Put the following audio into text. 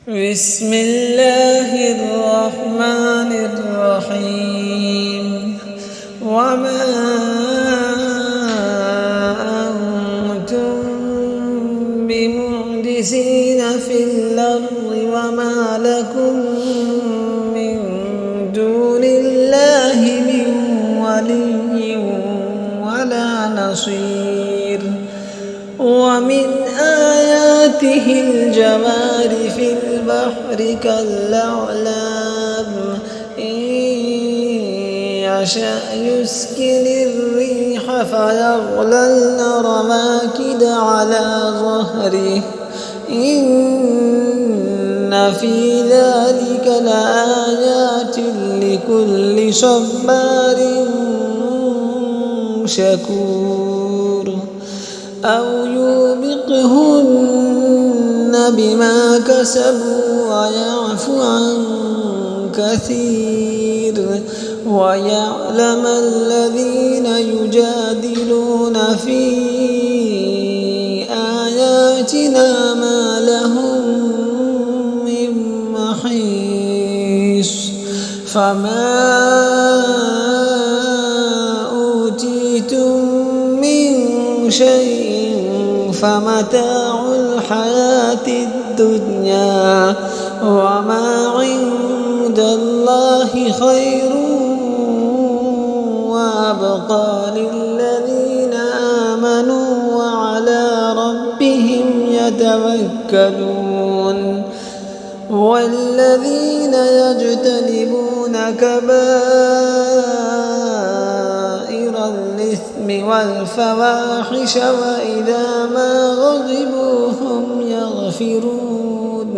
بسم الله الرحمن الرحيم وما أنتم بمعجزين في الأرض وما لكم من دون الله من ولي ولا نصير ومن آياته الجوار في البحر كالأعلام إن يشأ يسكن الريح فيظللن رواكد على ظهره إن في ذلك لآيات لكل صبار شكور أو يوبقهن بما كسبوا ويعفو عن كثير ويعلم الذين يجادلون في آياتنا ما لهم من محيص فما أوتيتم من شيء فمتاع الحياة الدنيا وما عند الله خير وأبقى للذين آمنوا وعلى ربهم يتوكلون والذين يجتنبون كبائر الإثم والفواحش وإذا ما غضبوا هم يغفرون